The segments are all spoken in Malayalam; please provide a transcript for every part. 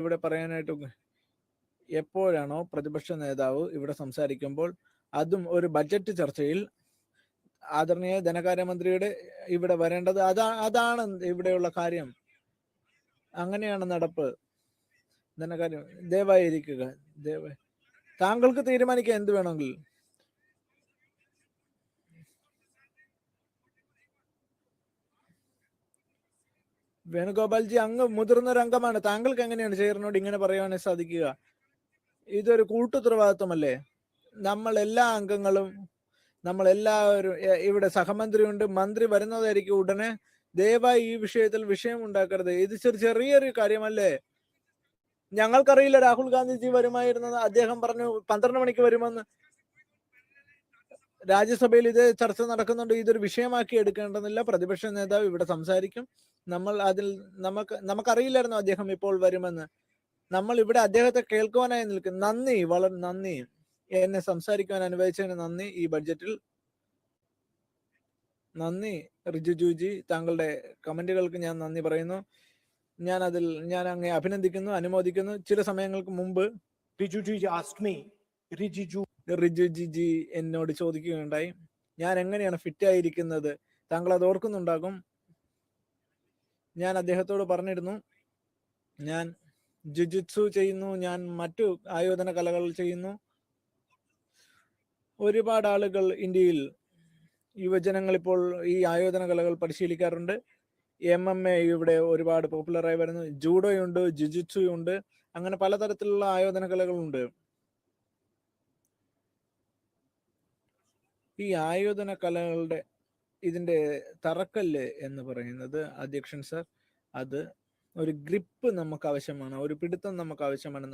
ഇവിടെ പറയാനായിട്ട് എപ്പോഴാണോ പ്രതിപക്ഷ നേതാവ് ഇവിടെ സംസാരിക്കുമ്പോൾ, അതും ഒരു ബഡ്ജറ്റ് ചർച്ചയിൽ ആദരണീയ ധനകാര്യമന്ത്രിയുടെ ഇവിടെ വരേണ്ടത് അതാണ് ഇവിടെയുള്ള കാര്യം. അങ്ങനെയാണ് നടപ്പ്. ധനകാര്യം ദയവായി ഇരിക്കുക. ദയവായി താങ്കൾക്ക് തീരുമാനിക്കുക എന്ത് വേണമെങ്കിൽ. വേണുഗോപാൽജി, അങ്ങ് മുതിർന്നൊരു അംഗമാണ്. താങ്കൾക്ക് എങ്ങനെയാണ് ചെയറിനോട് ഇങ്ങനെ പറയാൻ സാധിക്കുക? ഇതൊരു കൂട്ടുത്തരവാദിത്വമല്ലേ? നമ്മൾ എല്ലാ അംഗങ്ങളും, നമ്മളെല്ലാവരും, ഇവിടെ സഹമന്ത്രിയുണ്ട്, മന്ത്രി വരുന്നതായിരിക്കും ഉടനെ. ദയവായി ഈ വിഷയത്തിൽ വിഷയം ഉണ്ടാക്കരുത്. ഇത് ചെറിയൊരു കാര്യമല്ലേ? ഞങ്ങൾക്കറിയില്ല രാഹുൽ ഗാന്ധിജി വരുമായിരുന്നത്. അദ്ദേഹം പറഞ്ഞു 12 മണിക്ക് വരുമെന്ന്. രാജ്യസഭയിൽ ഇത് ചർച്ച നടക്കുന്നുണ്ട്. ഇതൊരു വിഷയമാക്കി എടുക്കേണ്ടതില്ല. പ്രതിപക്ഷ നേതാവ് ഇവിടെ സംസാരിക്കും. നമ്മൾ അതിൽ നമുക്കറിയില്ലായിരുന്നു അദ്ദേഹം ഇപ്പോൾ വരുമെന്ന്. നമ്മൾ ഇവിടെ അദ്ദേഹത്തെ കേൾക്കുവാനായി നിൽക്കും. നന്ദി, വളരെ നന്ദി. എന്നെ സംസാരിക്കുവാൻ അനുവദിച്ചതിന് നന്ദി. ഈ ബഡ്ജറ്റിൽ നന്ദി റിജിജുജി. താങ്കളുടെ കമന്റുകൾക്ക് ഞാൻ നന്ദി പറയുന്നു. ഞാൻ അങ്ങേ അഭിനന്ദിക്കുന്നു, അനുമോദിക്കുന്നു. ചില സമയങ്ങൾക്ക് മുമ്പ് റിജിജുജി എന്നോട് ചോദിക്കുകയുണ്ടായി, ഞാൻ എങ്ങനെയാണ് ഫിറ്റ് ആയിരിക്കുന്നത്. താങ്കൾ അത് ഓർക്കുന്നുണ്ടാകും. ഞാൻ അദ്ദേഹത്തോട് പറഞ്ഞിരുന്നു, ഞാൻ ജുജുത്സു ചെയ്യുന്നു, ഞാൻ മറ്റു ആയോധന കലകൾ ചെയ്യുന്നു. ഒരുപാട് ആളുകൾ ഇന്ത്യയിൽ, യുവജനങ്ങൾ ഇപ്പോൾ ഈ ആയോധന കലകൾ പരിശീലിക്കാറുണ്ട്. MMA ഇവിടെ ഒരുപാട് പോപ്പുലറായി വരുന്നു. ജൂഡോയുണ്ട്, ജുജുത്സുയുണ്ട്, അങ്ങനെ പലതരത്തിലുള്ള ആയോധന കലകളുണ്ട്. ഈ ആയോധന കലകളുടെ ഇതിന്റെ തറക്കല്ല് എന്ന് പറയുന്നത്, അധ്യക്ഷൻ സർ, അത് ഒരു ഗ്രിപ്പ് നമുക്ക് ആവശ്യമാണ്, ഒരു പിടുത്തം നമുക്ക് ആവശ്യമാണ്.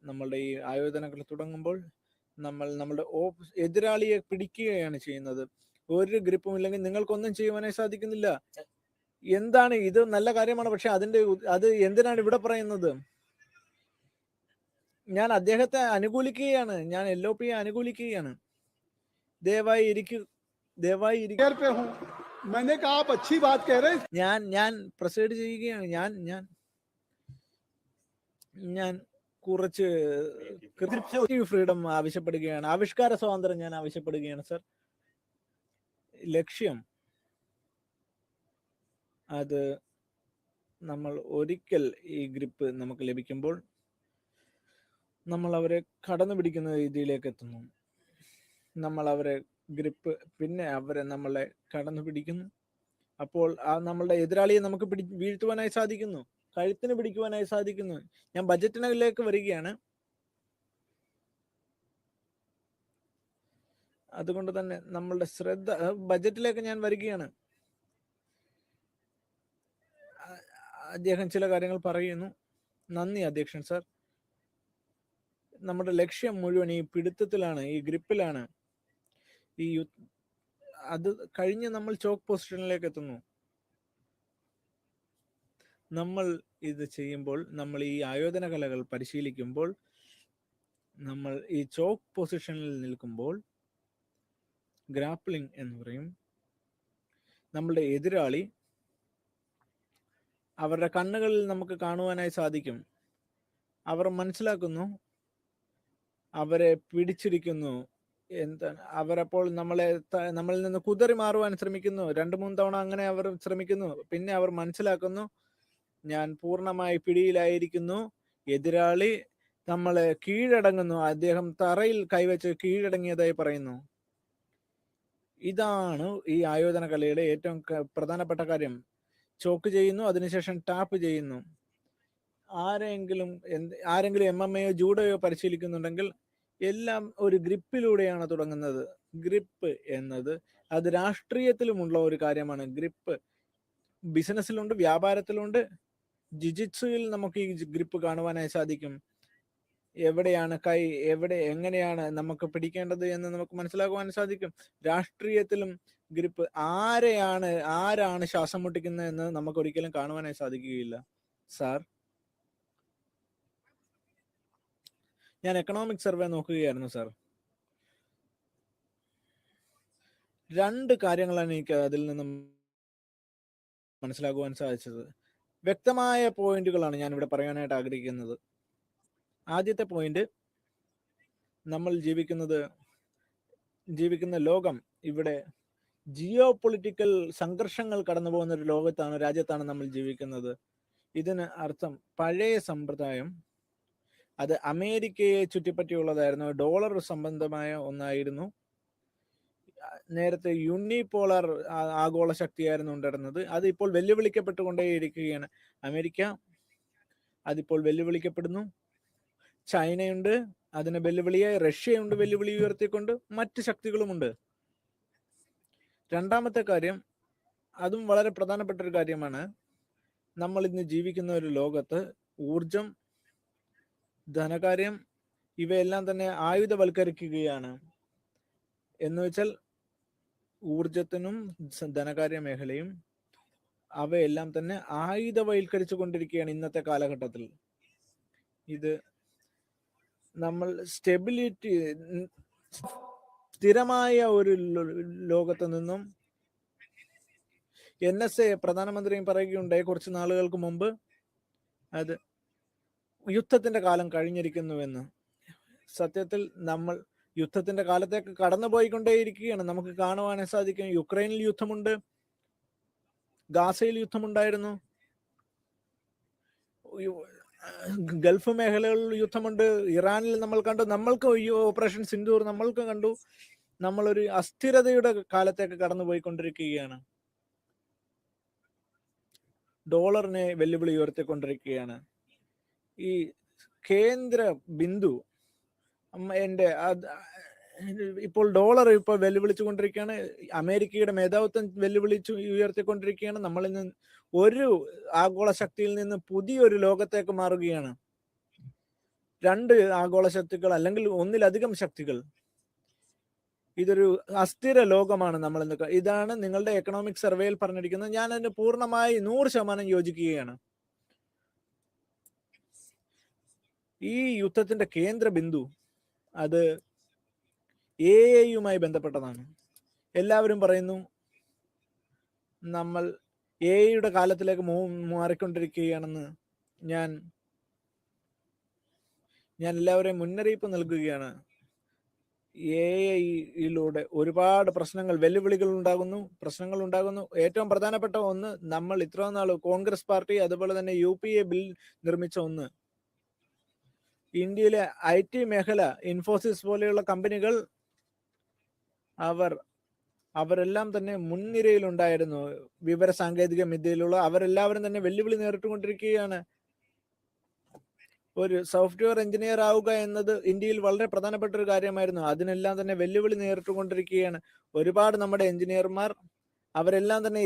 നമ്മളുടെ ഈ ആയോധനകൾ തുടങ്ങുമ്പോൾ നമ്മളുടെ എതിരാളിയെ പിടിക്കുകയാണ് ചെയ്യുന്നത്. ഒരു ഗ്രിപ്പും ഇല്ലെങ്കിൽ നിങ്ങൾക്കൊന്നും ചെയ്യുവാനായി സാധിക്കുന്നില്ല. എന്താണ് ഇത്? നല്ല കാര്യമാണ്, പക്ഷെ അത് എന്തിനാണ് ഇവിടെ പറയുന്നത്? ഞാൻ അദ്ദേഹത്തെ അനുകൂലിക്കുകയാണ്, ഞാൻ LOPയെ അനുകൂലിക്കുകയാണ്. ദയവായി ഇരിക്കൂ. ഞാൻ പ്രൊസീഡ് ചെയ്യുകയാണ്. ഞാൻ കുറച്ച് ഫ്രീഡം ആവശ്യപ്പെടുകയാണ്, ആവിഷ്കാര സ്വാതന്ത്ര്യം ഞാൻ ആവശ്യപ്പെടുകയാണ് സർ. ലക്ഷ്യം അത് നമ്മൾ ഒരിക്കൽ ഈ ഗ്രിപ്പ് നമുക്ക് ലഭിക്കുമ്പോൾ നമ്മൾ അവരെ കടന്നു പിടിക്കുന്ന രീതിയിലേക്ക് എത്തുന്നു. നമ്മൾ അവരെ ഗ്രിപ്പ്, പിന്നെ നമ്മളെ കടന്നു പിടിക്കുന്നു. അപ്പോൾ നമ്മളുടെ എതിരാളിയെ നമുക്ക് വീഴ്ത്തുവാനായി സാധിക്കുന്നു, കഴുത്തിന് പിടിക്കുവാനായി സാധിക്കുന്നു. ഞാൻ ബജറ്റിലേക്ക് വരികയാണ്. അതുകൊണ്ട് തന്നെ നമ്മളുടെ ശ്രദ്ധ ബജറ്റിലേക്ക് ഞാൻ വരികയാണ്. അദ്ദേഹം ചില കാര്യങ്ങൾ പറയുന്നു. നന്ദി അധ്യക്ഷൻ സർ. നമ്മുടെ ലക്ഷ്യം മുഴുവൻ ഈ പിടുത്തത്തിലാണ്, ഈ ഗ്രിപ്പിലാണ്. അത് കഴിഞ്ഞ് നമ്മൾ ചോക്ക് പൊസിഷനിലേക്ക് എത്തുന്നു. നമ്മൾ ഇത് ചെയ്യുമ്പോൾ, നമ്മൾ ഈ ആയോധന കലകൾ പരിശീലിക്കുമ്പോൾ, നമ്മൾ ഈ ചോക്ക് പൊസിഷനിൽ നിൽക്കുമ്പോൾ, ഗ്രാപ്ലിംഗ് എന്ന് പറയും, നമ്മളുടെ എതിരാളി, അവരുടെ കണ്ണുകളിൽ നമുക്ക് കാണുവാനായി സാധിക്കും. അവർ മനസ്സിലാക്കുന്നു, അവരെ പിടിച്ചിരിക്കുന്നു. എന്താണ് അവരപ്പോൾ നമ്മളിൽ നിന്ന് കുതറി മാറുവാൻ ശ്രമിക്കുന്നു. 2-3 തവണ അങ്ങനെ അവർ ശ്രമിക്കുന്നു. പിന്നെ അവർ മനസ്സിലാക്കുന്നു, ഞാൻ പൂർണ്ണമായി പിടിയിലായിരിക്കുന്നു. എതിരാളി നമ്മളെ കീഴടങ്ങുന്നു. അദ്ദേഹം തറയിൽ കൈവച്ച് കീഴടങ്ങിയതായി പറയുന്നു. ഇതാണ് ഈ ആയോധന കലയുടെ ഏറ്റവും പ്രധാനപ്പെട്ട കാര്യം. ചോക്ക് ചെയ്യുന്നു, അതിനുശേഷം ടാപ്പ് ചെയ്യുന്നു. ആരെങ്കിലും MMA ജൂഡോയോ പരിശീലിക്കുന്നുണ്ടെങ്കിൽ എല്ലാം ഒരു ഗ്രിപ്പിലൂടെയാണ് തുടങ്ങുന്നത്. ഗ്രിപ്പ് എന്നത് അത് രാഷ്ട്രീയത്തിലുമുള്ള ഒരു കാര്യമാണ്. ഗ്രിപ്പ് ബിസിനസ്സിലുണ്ട്, വ്യാപാരത്തിലുണ്ട്. ജിജിത്സുവിൽ നമുക്ക് ഈ ഗ്രിപ്പ് കാണുവാനായി സാധിക്കും. എവിടെയാണ് കൈ, എങ്ങനെയാണ് നമുക്ക് പിടിക്കേണ്ടത് എന്ന് നമുക്ക് മനസ്സിലാക്കുവാൻ സാധിക്കും. രാഷ്ട്രീയത്തിലും ഗ്രിപ്പ്, ആരാണ് ശ്വാസം മുട്ടിക്കുന്നത് എന്ന് നമുക്ക് ഒരിക്കലും കാണുവാനായി സാധിക്കുകയില്ല. സാർ, ഞാൻ എക്കണോമിക് സർവേ നോക്കുകയായിരുന്നു സാർ. 2 കാര്യങ്ങളാണ് എനിക്ക് അതിൽ നിന്നും മനസ്സിലാക്കുവാൻ സാധിച്ചത്. വ്യക്തമായ പോയിന്റുകളാണ് ഞാൻ ഇവിടെ പറയാനായിട്ട് ആഗ്രഹിക്കുന്നത്. ആദ്യത്തെ പോയിന്റ്, നമ്മൾ ജീവിക്കുന്ന ലോകം ഇവിടെ ജിയോ പൊളിറ്റിക്കൽ സംഘർഷങ്ങൾ കടന്നു പോകുന്ന ഒരു രാജ്യത്താണ് നമ്മൾ ജീവിക്കുന്നത്. ഇതിന് അർത്ഥം പഴയ സമ്പ്രദായം അത് അമേരിക്കയെ ചുറ്റിപ്പറ്റിയുള്ളതായിരുന്നു. ഡോളർ സംബന്ധമായ ഒന്നായിരുന്നു. നേരത്തെ യൂണിപോളർ ആഗോള ശക്തിയായിരുന്നു ഉണ്ടായിരുന്നത്. അത് ഇപ്പോൾ വെല്ലുവിളിക്കപ്പെട്ടുകൊണ്ടേയിരിക്കുകയാണ്. അമേരിക്ക അതിപ്പോൾ വെല്ലുവിളിക്കപ്പെടുന്നു. ചൈനയുണ്ട് അതിനെ വെല്ലുവിളിയായി, റഷ്യയുണ്ട് വെല്ലുവിളി ഉയർത്തിക്കൊണ്ട്, മറ്റ് ശക്തികളുമുണ്ട്. രണ്ടാമത്തെ കാര്യം, അതും വളരെ പ്രധാനപ്പെട്ട ഒരു കാര്യമാണ്. നമ്മൾ ഇന്ന് ജീവിക്കുന്ന ഒരു ലോകത്ത് ഊർജം, ധനകാര്യം ഇവയെല്ലാം തന്നെ ആയുധവൽക്കരിക്കുകയാണ്. എന്ന് വെച്ചാൽ ഊർജത്തിനും ധനകാര്യ മേഖലയും അവയെല്ലാം തന്നെ ആയുധവൽക്കരിച്ചു കൊണ്ടിരിക്കുകയാണ് ഇന്നത്തെ കാലഘട്ടത്തിൽ. ഇത് നമ്മൾ സ്ഥിരമായ ഒരു ലോകത്ത് നിന്നും NSA പ്രധാനമന്ത്രിയും പറയുകയുണ്ടായി കുറച്ച് നാളുകൾക്ക് മുമ്പ്, അത് യുദ്ധത്തിന്റെ കാലം കഴിഞ്ഞിരിക്കുന്നുവെന്ന്. സത്യത്തിൽ നമ്മൾ യുദ്ധത്തിന്റെ കാലത്തേക്ക് കടന്നുപോയിക്കൊണ്ടേയിരിക്കുകയാണ്. നമുക്ക് കാണുവാൻ സാധിക്കും, യുക്രൈനിൽ യുദ്ധമുണ്ട്, ഗാസയിൽ യുദ്ധമുണ്ടായിരുന്നു, ഗൾഫ് മേഖലകളിൽ യുദ്ധമുണ്ട്, ഇറാനിൽ നമ്മൾ കണ്ടു, നമ്മൾക്ക് ഓപ്പറേഷൻ സിന്ദൂർ നമ്മൾക്ക് കണ്ടു. നമ്മളൊരു അസ്ഥിരതയുടെ കാലത്തേക്ക് കടന്നുപോയിക്കൊണ്ടിരിക്കുകയാണ്. ഡോളറിനെ വെല്ലുവിളി ഉയർത്തിക്കൊണ്ടിരിക്കുകയാണ്. ഈ കേന്ദ്ര ബിന്ദു ഇപ്പോൾ ഡോളർ ഇപ്പോൾ വെല്ലുവിളിച്ചുകൊണ്ടിരിക്കുകയാണ്. അമേരിക്കയുടെ മേധാവിത്വം ഉയർത്തിക്കൊണ്ടിരിക്കുകയാണ്. നമ്മൾ ഇന്ന് ഒരു ആഗോള ശക്തിയിൽ നിന്ന് പുതിയൊരു ലോകത്തേക്ക് മാറുകയാണ്. 2 ആഗോള ശക്തികൾ അല്ലെങ്കിൽ ഒന്നിലധികം ശക്തികൾ. ഇതൊരു അസ്ഥിര ലോകമാണ് നമ്മൾ ഇന്ന്. ഇതാണ് നിങ്ങളുടെ എക്കണോമിക് സർവേയിൽ പറഞ്ഞിരിക്കുന്നത്. ഞാൻ അതിന് പൂർണ്ണമായി 100% യോജിക്കുകയാണ്. ഈ യുദ്ധത്തിന്റെ കേന്ദ്ര ബിന്ദു അത് AI ബന്ധപ്പെട്ടതാണ്. എല്ലാവരും പറയുന്നു നമ്മൾ AI കാലത്തിലേക്ക് മാറിക്കൊണ്ടിരിക്കുകയാണെന്ന്. ഞാൻ എല്ലാവരെയും മുന്നറിയിപ്പ് നൽകുകയാണ്. AI ഒരുപാട് വെല്ലുവിളികൾ ഉണ്ടാകുന്നു. ഏറ്റവും പ്രധാനപ്പെട്ട ഒന്ന്, നമ്മൾ ഇത്രയും നാൾ കോൺഗ്രസ് പാർട്ടി അതുപോലെ തന്നെ UPA ബിൽ നിർമ്മിച്ച ഒന്ന്, ഇന്ത്യയിലെ IT മേഖല, ഇൻഫോസിസ് പോലെയുള്ള കമ്പനികൾ അവരെല്ലാം തന്നെ മുൻനിരയിലുണ്ടായിരുന്നു. വിവര സാങ്കേതിക വിദ്യയിലുള്ള അവരെല്ലാവരും തന്നെ വെല്ലുവിളി നേരിട്ടുകൊണ്ടിരിക്കുകയാണ്. ഒരു സോഫ്റ്റ്വെയർ എഞ്ചിനീയർ ആവുക എന്നത് ഇന്ത്യയിൽ വളരെ പ്രധാനപ്പെട്ട ഒരു കാര്യമായിരുന്നു. അതിനെല്ലാം തന്നെ വെല്ലുവിളി നേരിട്ടുകൊണ്ടിരിക്കുകയാണ്. ഒരുപാട് നമ്മുടെ എഞ്ചിനീയർമാർ അവരെല്ലാം തന്നെ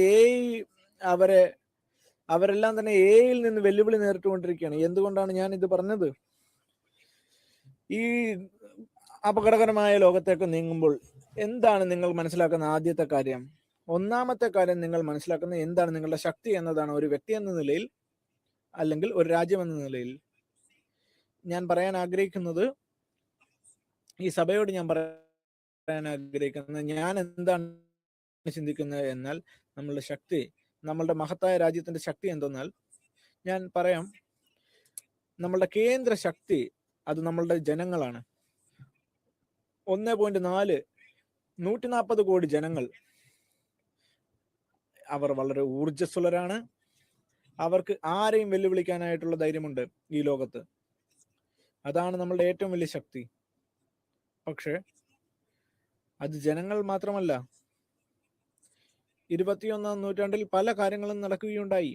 AI-യിൽ നിന്ന് വെല്ലുവിളി നേരിട്ടുകൊണ്ടിരിക്കുകയാണ്. എന്തുകൊണ്ടാണ് ഞാൻ ഇത് പറഞ്ഞത്? ഈ അപകടകരമായ ലോകത്തേക്ക് നീങ്ങുമ്പോൾ എന്താണ് നിങ്ങൾ മനസ്സിലാക്കുന്ന ആദ്യത്തെ കാര്യം? ഒന്നാമത്തെ കാര്യം നിങ്ങൾ മനസ്സിലാക്കുന്നത് എന്താണ്? നിങ്ങളുടെ ശക്തി എന്നതാണ്. ഒരു വ്യക്തി എന്ന നിലയിൽ അല്ലെങ്കിൽ ഒരു രാജ്യം എന്ന നിലയിൽ ഞാൻ പറയാൻ ആഗ്രഹിക്കുന്നത്, ഈ സഭയോട് ഞാൻ പറയാൻ ആഗ്രഹിക്കുന്നത്, ഞാൻ എന്താണ് ചിന്തിക്കുന്നത് എന്നാൽ നമ്മളുടെ ശക്തി, നമ്മളുടെ മഹത്തായ രാജ്യത്തിന്റെ ശക്തി എന്തെന്നാൽ, ഞാൻ പറയാം, നമ്മളുടെ കേന്ദ്ര ശക്തി അത് നമ്മളുടെ ജനങ്ങളാണ്. 1.4 140 കോടി ജനങ്ങൾ. അവർ വളരെ ഊർജ്ജസ്വലരാണ്. അവർക്ക് ആരെയും വെല്ലുവിളിക്കാനായിട്ടുള്ള ധൈര്യമുണ്ട് ഈ ലോകത്ത്. അതാണ് നമ്മളുടെ ഏറ്റവും വലിയ ശക്തി. പക്ഷെ അത് ജനങ്ങൾ മാത്രമല്ല, 21ാം നൂറ്റാണ്ടിൽ പല കാര്യങ്ങളും നടക്കുകയുണ്ടായി.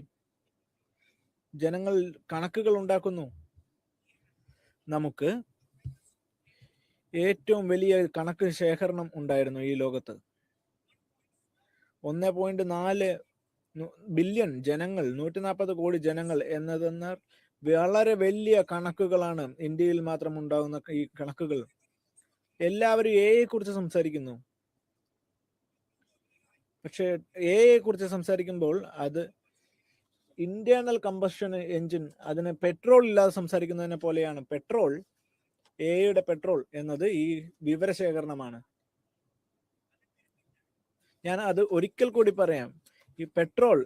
ജനങ്ങൾ കണക്കുകൾ ഉണ്ടാക്കുന്നു. നമുക്ക് ഏറ്റവും വലിയ കണക്ക് ശേഖരണം ഉണ്ടായിരുന്നു ഈ ലോകത്ത്. 1.4 ബില്യൺ ജനങ്ങൾ, 140 കോടി ജനങ്ങൾ എന്നതെന്നാൽ വളരെ വലിയ കണക്കുകളാണ്. ഇന്ത്യയിൽ മാത്രം ഉണ്ടാകുന്ന ഈ കണക്കുകൾ. എല്ലാവരും AI കുറിച്ച് സംസാരിക്കുന്നു. പക്ഷെ AI കുറിച്ച് സംസാരിക്കുമ്പോൾ അത് ഇന്റേണൽ കമ്പഷൻ എഞ്ചിൻ, അതിന് പെട്രോൾ ഇല്ലാതെ സംസാരിക്കുന്നതിനെ പോലെയാണ്. AI പെട്രോൾ എന്നത് ഈ വിവരശേഖരണമാണ്. ഞാൻ അത് ഒരിക്കൽ കൂടി പറയാം. ഈ പെട്രോൾ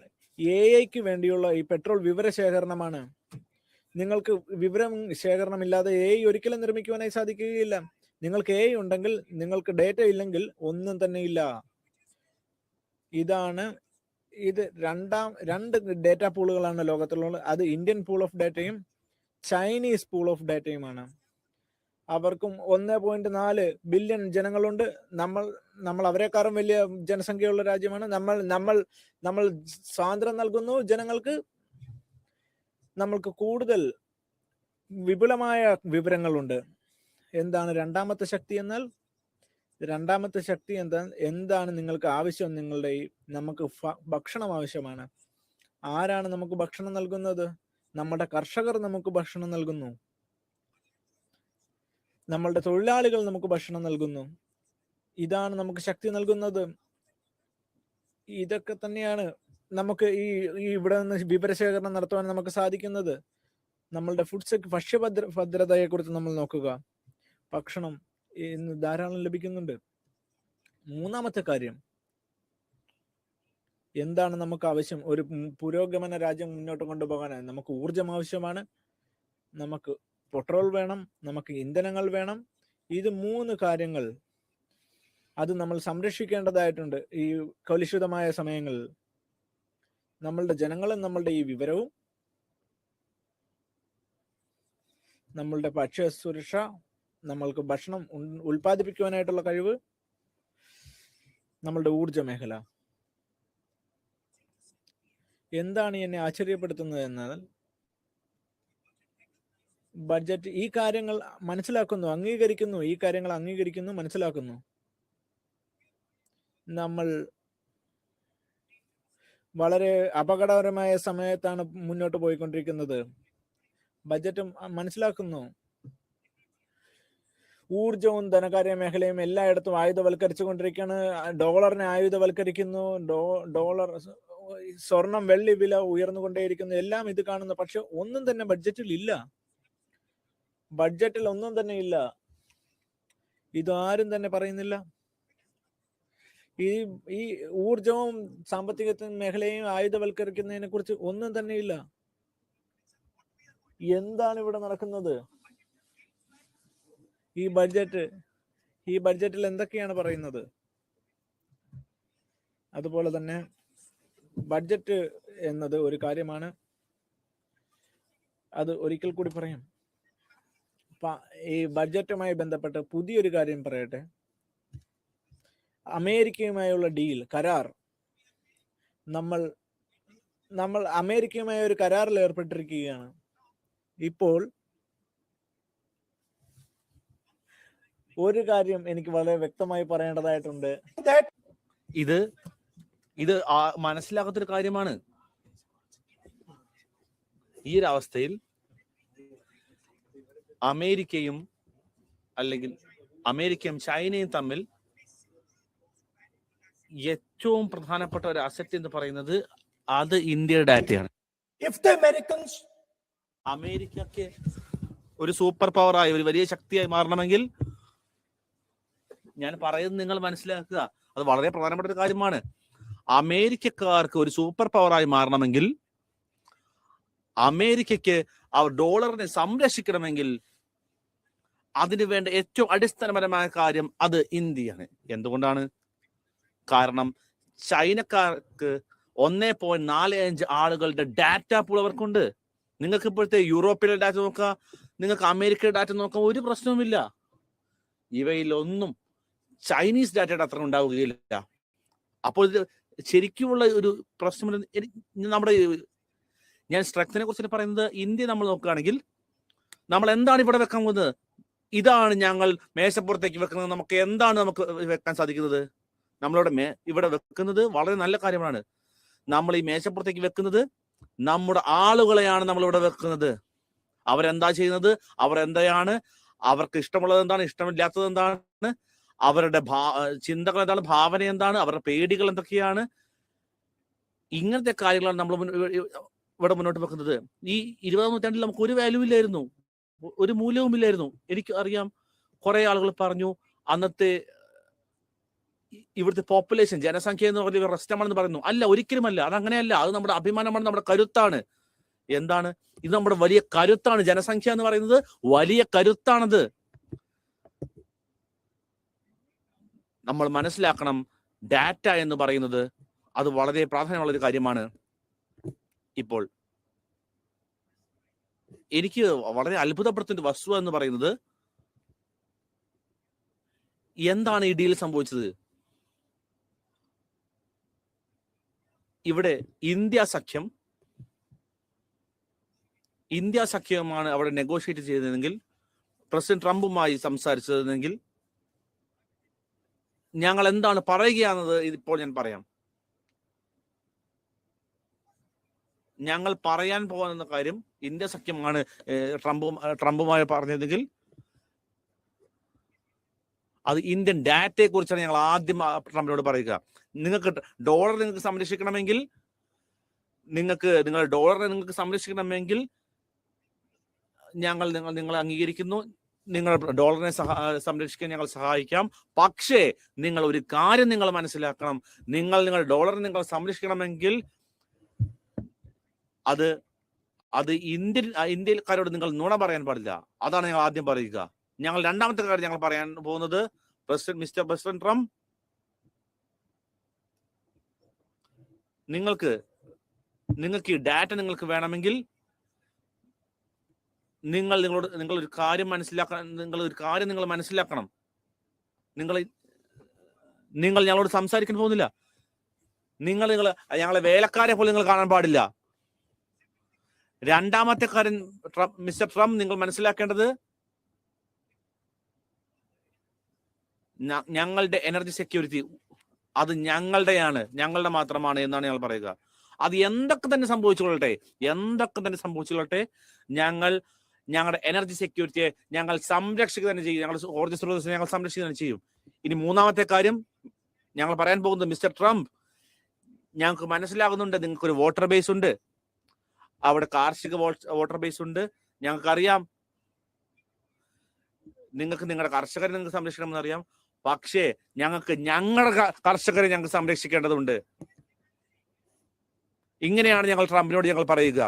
AI വേണ്ടിയുള്ള ഈ പെട്രോൾ വിവരശേഖരണമാണ്. നിങ്ങൾക്ക് വിവരം ശേഖരണമില്ലാതെ AI ഒരിക്കലും നിർമ്മിക്കുവാനായി സാധിക്കുകയില്ല. നിങ്ങൾക്ക് AI ഉണ്ടെങ്കിൽ നിങ്ങൾക്ക് ഡേറ്റ ഇല്ലെങ്കിൽ ഒന്നും തന്നെ ഇല്ല. ഇത് രണ്ട് ഡേറ്റ പൂളുകളാണ് ലോകത്തിലുള്ളത്. അത് ഇന്ത്യൻ പൂൾ ഓഫ് ഡേറ്റയും ചൈനീസ് പൂൾ ഓഫ് ഡേറ്റയുമാണ്. അവർക്കും 1.4 ബില്യൺ ജനങ്ങളുണ്ട്. നമ്മൾ അവരെക്കാളും വലിയ ജനസംഖ്യയുള്ള രാജ്യമാണ്. നമ്മൾ സ്വാതന്ത്ര്യം നൽകുന്നു ജനങ്ങൾക്ക്. നമ്മൾക്ക് കൂടുതൽ വിപുലമായ വിവരങ്ങളുണ്ട്. എന്താണ് രണ്ടാമത്തെ ശക്തി എന്നാൽ? രണ്ടാമത്തെ ശക്തി എന്താണ് നിങ്ങൾക്ക് ആവശ്യം? നമുക്ക് ഭക്ഷണം ആവശ്യമാണ്. ആരാണ് നമുക്ക് ഭക്ഷണം നൽകുന്നത്? നമ്മുടെ കർഷകർ നമുക്ക് ഭക്ഷണം നൽകുന്നു. നമ്മളുടെ തൊഴിലാളികൾ നമുക്ക് ഭക്ഷണം നൽകുന്നു. ഇതാണ് നമുക്ക് ശക്തി നൽകുന്നത്. ഇതൊക്കെ തന്നെയാണ് നമുക്ക് ഈ ഇവിടെ നിന്ന് വിവരശേഖരണം നടത്തുവാൻ നമുക്ക് സാധിക്കുന്നത്. നമ്മളുടെ ഭക്ഷ്യഭദ്രതയെ കുറിച്ച് നമ്മൾ നോക്കുക. ഭക്ഷണം ഇന്ന് ധാരാളം ലഭിക്കുന്നുണ്ട്. മൂന്നാമത്തെ കാര്യം, എന്താണ് നമുക്ക് ആവശ്യം? ഒരു പുരോഗമന രാജ്യം മുന്നോട്ട് കൊണ്ടുപോകാനായി നമുക്ക് ഊർജം ആവശ്യമാണ്, നമുക്ക് പെട്രോൾ വേണം, നമുക്ക് ഇന്ധനങ്ങൾ വേണം. ഇത് 3 കാര്യങ്ങൾ അത് നമ്മൾ സംരക്ഷിക്കേണ്ടതായിട്ടുണ്ട്. ഈ കലുഷിതമായ സമയങ്ങളിൽ നമ്മളുടെ ജനങ്ങളും നമ്മളുടെ ഈ വിവരവും, നമ്മളുടെ ഭക്ഷ്യ സുരക്ഷ, നമ്മൾക്ക് ഭക്ഷണം ഉൽപ്പാദിപ്പിക്കുവാനായിട്ടുള്ള കഴിവ്, നമ്മളുടെ ഊർജ മേഖല. എന്താണ് എന്നെ ആശ്ചര്യപ്പെടുത്തുന്നത് എന്നാൽ ബഡ്ജറ്റ് ഈ കാര്യങ്ങൾ അംഗീകരിക്കുന്നു, മനസ്സിലാക്കുന്നു. നമ്മൾ വളരെ അപകടകരമായ സമയത്താണ് മുന്നോട്ട് പോയിക്കൊണ്ടിരിക്കുന്നത്. ബഡ്ജറ്റും മനസ്സിലാക്കുന്നു. ഊർജവും ധനകാര്യ മേഖലയും എല്ലായിടത്തും ആയുധവൽക്കരിച്ചു കൊണ്ടിരിക്കുകയാണ്. ഡോളറിനെ ആയുധവൽക്കരിക്കുന്നു. സ്വർണം, വെള്ളി വില ഉയർന്നുകൊണ്ടേയിരിക്കുന്നു. എല്ലാം ഇത് കാണുന്നു. പക്ഷെ ഒന്നും തന്നെ ബഡ്ജറ്റിൽ ഒന്നും തന്നെ ഇല്ല. ഇതാരും തന്നെ പറയുന്നില്ല. ഈ ഊർജവും സാമ്പത്തിക മേഖലയും ആയുധവൽക്കരിക്കുന്നതിനെ കുറിച്ച് ഒന്നും തന്നെ ഇല്ല. എന്താണ് ഇവിടെ നടക്കുന്നത്? ഈ ബഡ്ജറ്റിൽ എന്തൊക്കെയാണ് പറയുന്നത്? അതുപോലെ തന്നെ ബഡ്ജറ്റ് എന്നത് ഒരു കാര്യമാണ്. അത് ഒരിക്കൽ കൂടി പറയാം. ഈ ബഡ്ജറ്റുമായി ബന്ധപ്പെട്ട് പുതിയൊരു കാര്യം പറയട്ടെ. അമേരിക്കയുമായുള്ള കരാർ, നമ്മൾ അമേരിക്കയുമായി ഒരു കരാറിൽ ഏർപ്പെട്ടിരിക്കുകയാണ്. ഇപ്പോൾ ഒരു കാര്യം എനിക്ക് വളരെ വ്യക്തമായി പറയേണ്ടതായിട്ടുണ്ട്. ഇത് മനസ്സിലാക്കാത്തൊരു കാര്യമാണ്. ഈ ഒരു അവസ്ഥയിൽ അമേരിക്കയും ചൈനയും തമ്മിൽ ഏറ്റവും പ്രധാനപ്പെട്ട ഒരു അസറ്റ് എന്ന് പറയുന്നത് അത് ഇന്ത്യയുടെ ഡാറ്റയാണ്. അമേരിക്കക്ക് ഒരു സൂപ്പർ പവറായി, ഒരു വലിയ ശക്തിയായി മാറണമെങ്കിൽ, ഞാൻ പറയുന്നത് നിങ്ങൾ മനസ്സിലാക്കുക, അത് വളരെ പ്രധാനപ്പെട്ട ഒരു കാര്യമാണ്. അമേരിക്കക്കാർക്ക് ഒരു സൂപ്പർ പവറായി മാറണമെങ്കിൽ, അമേരിക്കയ്ക്ക് അവർ ഡോളറിനെ സംരക്ഷിക്കണമെങ്കിൽ, അതിനു വേണ്ട ഏറ്റവും അടിസ്ഥാനപരമായ കാര്യം അത് ഇന്ത്യയാണ്. എന്തുകൊണ്ടാണ്? കാരണം ചൈനക്കാർക്ക് 1.45 ആളുകളുടെ ഡാറ്റ പൂൾ അവർക്കുണ്ട്. നിങ്ങൾക്ക് ഇപ്പോഴത്തെ യൂറോപ്പിലെ ഡാറ്റ നോക്കാം, നിങ്ങൾക്ക് അമേരിക്കയുടെ ഡാറ്റ നോക്കാം, ഒരു പ്രശ്നവുമില്ല. ഇവയിലൊന്നും ചൈനീസ് ഡാറ്റയുടെ അത്ര ഉണ്ടാവുകയില്ല. അപ്പോൾ ഇത് ശരിക്കുമുള്ള ഒരു പ്രശ്നം. ഞാൻ സ്ട്രെങ്ത്തിനെ കുറിച്ച് പറയുന്നത്, ഇന്ത്യ നമ്മൾ നോക്കുകയാണെങ്കിൽ നമ്മൾ എന്താണ് ഇവിടെ വെക്കാൻ പോകുന്നത്? ഇതാണ് ഞങ്ങൾ മേശപ്പുറത്തേക്ക് വെക്കുന്നത്. നമുക്ക് വെക്കാൻ സാധിക്കുന്നത്? ഇവിടെ വെക്കുന്നത് വളരെ നല്ല കാര്യമാണ്. നമ്മൾ ഈ മേശപ്പുറത്തേക്ക് വെക്കുന്നത് നമ്മുടെ ആളുകളെയാണ് നമ്മളിവിടെ വെക്കുന്നത്. അവരെന്താ ചെയ്യുന്നത്, അവർക്ക് ഇഷ്ടമുള്ളത് എന്താണ്, ഇഷ്ടമില്ലാത്തത് എന്താണ്, അവരുടെ ചിന്തകൾ എന്താണ്, ഭാവന എന്താണ്, അവരുടെ പേടികൾ എന്തൊക്കെയാണ്, ഇങ്ങനത്തെ കാര്യങ്ങളാണ് നമ്മൾ ഇവിടെ മുന്നോട്ട് വെക്കുന്നത്. ഈ 20ാം നൂറ്റാണ്ടിൽ നമുക്ക് ഒരു വാല്യൂ ഇല്ലായിരുന്നു, ഒരു മൂല്യവും ഇല്ലായിരുന്നു. എനിക്ക് അറിയാം, കുറെ ആളുകൾ പറഞ്ഞു അന്നത്തെ ഇവിടുത്തെ പോപ്പുലേഷൻ, ജനസംഖ്യ എന്ന് പറഞ്ഞ പ്രശ്നമാണെന്ന് പറയുന്നു. അല്ല, ഒരിക്കലുമല്ല. അതങ്ങനെയല്ല. അത് നമ്മുടെ അഭിമാനമാണ്, നമ്മുടെ കരുത്താണ്. എന്താണ് ഇത്? നമ്മുടെ വലിയ കരുത്താണ്. ജനസംഖ്യ എന്ന് പറയുന്നത് വലിയ കരുത്താണത്. നമ്മൾ മനസ്സിലാക്കണം, ഡാറ്റ എന്ന് പറയുന്നത് അത് വളരെ പ്രാധാന്യമുള്ള ഒരു കാര്യമാണ്. ഇപ്പോൾ എനിക്ക് വളരെ അത്ഭുതപ്പെടുത്തുന്ന വസ്തുത എന്ന് പറയുന്നത്, എന്താണ് ഈ ഡീൽ സംഭവിച്ചത്? ഇവിടെ ഇന്ത്യ സഖ്യമാണ് അവിടെ നെഗോഷിയേറ്റ് ചെയ്തതെങ്കിൽ, പ്രസിഡന്റ് ട്രംപുമായി സംസാരിച്ചതെങ്കിൽ, ഞങ്ങൾ എന്താണ് പറയുകയാണെന്നത് ഇപ്പോൾ ഞാൻ പറയാം. ഞങ്ങൾ പറയാൻ പോകുന്ന കാര്യം, ഇന്ത്യ സഖ്യമാണ് ട്രംപുമായി പറഞ്ഞതെങ്കിൽ അത് ഇന്ത്യൻ ഡാറ്റയെ കുറിച്ചാണ് ഞങ്ങൾ ആദ്യം ട്രംപിനോട് പറയുക. നിങ്ങൾക്ക് ഡോളർ നിങ്ങൾക്ക് സംരക്ഷിക്കണമെങ്കിൽ, നിങ്ങളുടെ ഡോളറിനെ നിങ്ങൾക്ക് സംരക്ഷിക്കണമെങ്കിൽ ഞങ്ങൾ നിങ്ങളെ അംഗീകരിക്കുന്നു. നിങ്ങളുടെ ഡോളറിനെ സംരക്ഷിക്കാൻ ഞങ്ങൾ സഹായിക്കാം. പക്ഷേ നിങ്ങൾ ഒരു കാര്യം നിങ്ങൾ മനസ്സിലാക്കണം, നിങ്ങളുടെ ഡോളറിനെ നിങ്ങൾ സംരക്ഷിക്കണമെങ്കിൽ അത് ഇന്ത്യക്കാരോട് നിങ്ങൾ നുണ പറയാൻ പാടില്ല. അതാണ് ഞങ്ങൾ ആദ്യം പറയുക. ഞങ്ങൾ രണ്ടാമത്തെ കാര്യം ഞങ്ങൾ പറയാൻ പോകുന്നത്, മിസ്റ്റർ പ്രസിഡന്റ് ട്രംപ്, നിങ്ങൾക്ക് ഈ ഡാറ്റ നിങ്ങൾക്ക് വേണമെങ്കിൽ നിങ്ങൾ ഒരു കാര്യം മനസ്സിലാക്കണം. നിങ്ങൾ ഞങ്ങളോട് സംസാരിക്കാൻ പോകുന്നില്ല. ഞങ്ങളെ വേലക്കാരെ പോലെ നിങ്ങൾ കാണാൻ പാടില്ല. രണ്ടാമത്തെ കാര്യം മിസ്റ്റർ ട്രംപ് നിങ്ങൾ മനസ്സിലാക്കേണ്ടത്, ഞങ്ങളുടെ എനർജി സെക്യൂരിറ്റി അത് ഞങ്ങളുടെ മാത്രമാണ് എന്നാണ് ഞങ്ങൾ പറയുക. അത് എന്തൊക്കെ തന്നെ സംഭവിച്ചുകൊള്ളട്ടെ, ഞങ്ങളുടെ എനർജി സെക്യൂരിറ്റിയെ ഞങ്ങൾ സംരക്ഷിക്കുക തന്നെ ചെയ്യും. ഞങ്ങളുടെ ഊർജ്ജ സ്രോതസ്സിനെ ഞങ്ങൾ സംരക്ഷിക്കുക തന്നെ ചെയ്യും. ഇനി മൂന്നാമത്തെ കാര്യം ഞങ്ങൾ പറയാൻ പോകുന്നത്, മിസ്റ്റർ ട്രംപ്, ഞങ്ങൾക്ക് മനസ്സിലാകുന്നുണ്ട് നിങ്ങൾക്കൊരു വോട്ടർ ബേസ് ഉണ്ട്, അവിടെ കാർഷിക വോട്ടർ ബേസ് ഉണ്ട്. ഞങ്ങൾക്കറിയാം നിങ്ങളുടെ കർഷകരെ നിങ്ങൾക്ക് സംരക്ഷിക്കണമെന്ന് അറിയാം. പക്ഷേ ഞങ്ങളുടെ കർഷകരെ ഞങ്ങൾക്ക് സംരക്ഷിക്കേണ്ടതുണ്ട്. ഇങ്ങനെയാണ് ഞങ്ങൾ ട്രംപിനോട് ഞങ്ങൾ പറയുക.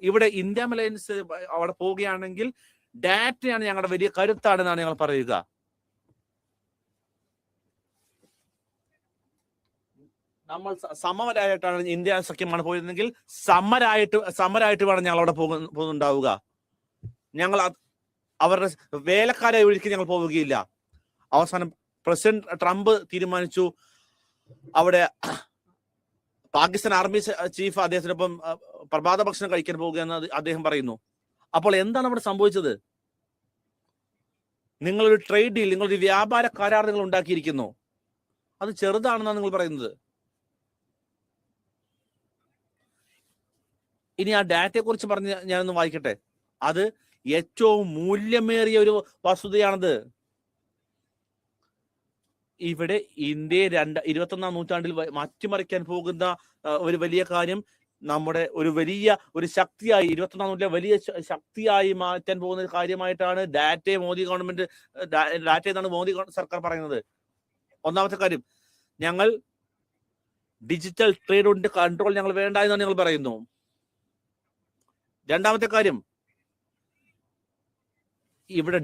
ഇവിടെ ഇന്ത്യ അലയൻസ് അവിടെ പോവുകയാണെങ്കിൽ ഡാറ്റയാണ് ഞങ്ങളുടെ വലിയ കരുത്താണെന്നാണ് ഞങ്ങൾ പറയുക. നമ്മൾ സമരായിട്ടാണ് ഇന്ത്യ സഖ്യമാണ് പോയിരുന്നെങ്കിൽ സമരായിട്ട് വേണം ഞങ്ങൾ അവിടെ പോകുന്നുണ്ടാവുക. ഞങ്ങൾ അവരുടെ വേലക്കാരെ ഒഴുക്കി ഞങ്ങൾ പോവുകയില്ല. അവസാനം പ്രസിഡന്റ് ട്രംപ് തീരുമാനിച്ചു, അവിടെ പാകിസ്ഥാൻ ആർമി ചീഫ് അദ്ദേഹത്തിനൊപ്പം പ്രഭാത ഭക്ഷണം കഴിക്കാൻ പോകുകയെന്ന് അദ്ദേഹം പറയുന്നു. അപ്പോൾ എന്താണ് അവിടെ സംഭവിച്ചത്? നിങ്ങളൊരു ട്രേഡ് ഡീൽ, നിങ്ങളൊരു വ്യാപാര കരാർ നിങ്ങൾ ഉണ്ടാക്കിയിരിക്കുന്നു. അത് ചെറുതാണെന്നാണ് നിങ്ങൾ പറയുന്നത്. ഇനി ആ ഡാറ്റയെ കുറിച്ച് പറഞ്ഞ് ഞാനൊന്ന് വായിക്കട്ടെ. അത് ഏറ്റവും മൂല്യമേറിയ ഒരു വസ്തുതയാണത്. ഇവിടെ ഇന്ത്യയെ 21ാം നൂറ്റാണ്ടിൽ മാറ്റിമറിക്കാൻ പോകുന്ന ഒരു വലിയ കാര്യം, നമ്മുടെ ഒരു ശക്തിയായി 21ാം നൂറ്റാണ്ടിലെ വലിയ ശക്തിയായി മാറ്റാൻ പോകുന്ന ഒരു കാര്യമായിട്ടാണ് ഡാറ്റയെ എന്നാണ് മോദി സർക്കാർ പറയുന്നത്. ഒന്നാമത്തെ കാര്യം, ഞങ്ങൾ ഡിജിറ്റൽ ട്രേഡിന്റെ കൺട്രോൾ ഞങ്ങൾ വേണ്ട എന്നാണ് ഞങ്ങൾ പറയുന്നു. രണ്ടാമത്തെ കാര്യം, ഇവിടെ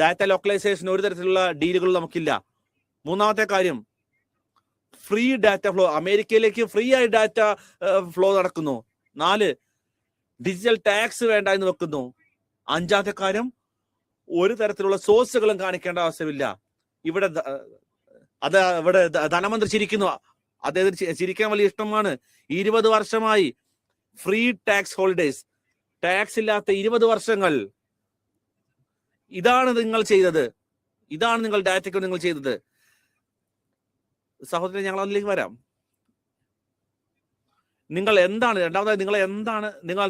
ഡാറ്റ ലോക്കലൈസേഷൻ ഒരു തരത്തിലുള്ള ഡീലുകൾ നമുക്കില്ല. മൂന്നാമത്തെ കാര്യം, ഫ്രീ ഡാറ്റ ഫ്ലോ, അമേരിക്കയിലേക്ക് ഫ്രീ ആയി ഡാറ്റ ഫ്ലോ നടക്കുന്നു. 4, ഡിജിറ്റൽ ടാക്സ് വേണ്ട എന്ന് വെക്കുന്നു. അഞ്ചാമത്തെ കാര്യം, ഒരു തരത്തിലുള്ള സോഴ്സുകളും കാണിക്കേണ്ട ആവശ്യമില്ല. ഇവിടെ ധനമന്ത്രി ചിരിക്കുന്നു. അദ്ദേഹത്തിന് ചിരിക്കാൻ വലിയ ഇഷ്ടമാണ്. 20 വർഷമായി ഫ്രീ ടാക്സ് ഹോളിഡേസ്, ടാക്സ് ഇല്ലാത്ത 20 വർഷങ്ങൾ. ഇതാണ് നിങ്ങൾ ചെയ്തത്. ഇതാണ് നിങ്ങൾ ഡാറ്റയ്ക്ക് നിങ്ങൾ ചെയ്തത്. സഹോദരൻ, ഞങ്ങൾ അതിലേക്ക് വരാം. നിങ്ങൾ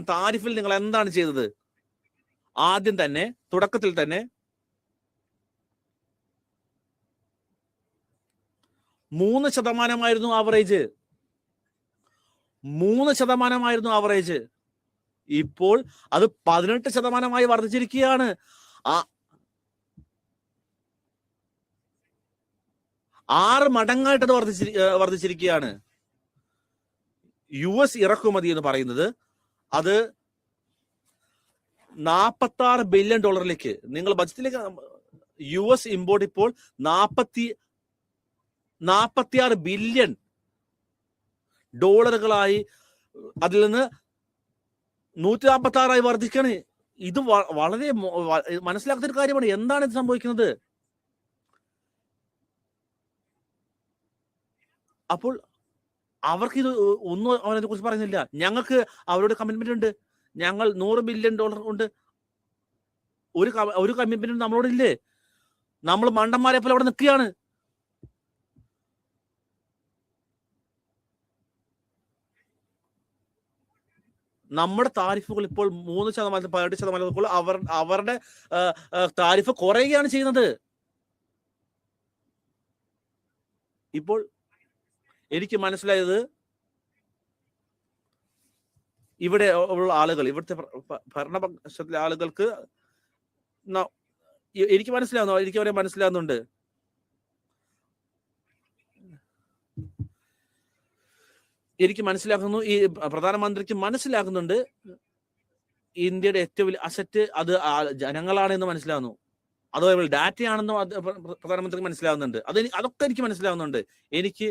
താരിഫിൽ നിങ്ങൾ എന്താണ് ചെയ്തത്? ആദ്യം തന്നെ, തുടക്കത്തിൽ തന്നെ 3% ആവറേജ്. 3% ആവറേജ്. ഇപ്പോൾ അത് 18% വർദ്ധിച്ചിരിക്കുകയാണ്. 6 മടങ്ങായിട്ട് അത് വർദ്ധിച്ചിരിക്കുകയാണ്. US ഇറക്കുമതി എന്ന് പറയുന്നത് അത് $46 ബില്യൺ. നിങ്ങൾ ബജറ്റിലേക്ക് US ഇമ്പോർട്ട് ഇപ്പോൾ 46 ബില്യൺ ഡോളറുകളായി, അതിൽ നിന്ന് 146 വർദ്ധിക്കാണ്. ഇത് വളരെ മനസ്സിലാക്കുന്ന ഒരു കാര്യമാണ്. എന്താണ് ഇത് സംഭവിക്കുന്നത്? അപ്പോൾ അവർക്ക് ഇത് ഒന്നും അവനെ കുറിച്ച് പറയുന്നില്ല. ഞങ്ങൾക്ക് അവരുടെ കമ്മിറ്റ്മെന്റ് ഉണ്ട്. ഞങ്ങൾ $100 ബില്യൺ ഉണ്ട്. ഒരു കമ്മിറ്റ്മെന്റ് നമ്മളോടില്ലേ? നമ്മൾ മണ്ടന്മാരെ പോലെ അവിടെ നിൽക്കുകയാണ്. നമ്മുടെ താരിഫുകൾ ഇപ്പോൾ 3%, 18% അവരുടെ താരിഫ് കുറയുകയാണ് ചെയ്യുന്നത്. ഇപ്പോൾ എനിക്ക് മനസ്സിലായത്, ഇവിടെ ഉള്ള ആളുകൾ, ഇവിടുത്തെ ഭരണപക്ഷത്തിലെ ആളുകൾക്ക് എനിക്ക് അവരെ മനസ്സിലാവുന്നുണ്ട്. എനിക്ക് മനസ്സിലാക്കുന്നു, ഈ പ്രധാനമന്ത്രിക്ക് മനസ്സിലാക്കുന്നുണ്ട് ഇന്ത്യയുടെ ഏറ്റവും വലിയ അസറ്റ് അത് ജനങ്ങളാണ് എന്ന് മനസ്സിലാവുന്നു. അതുപോലെ ഡാറ്റയാണെന്നും പ്രധാനമന്ത്രിക്ക് മനസ്സിലാവുന്നുണ്ട്. അതൊക്കെ എനിക്ക് മനസ്സിലാവുന്നുണ്ട്. എനിക്ക്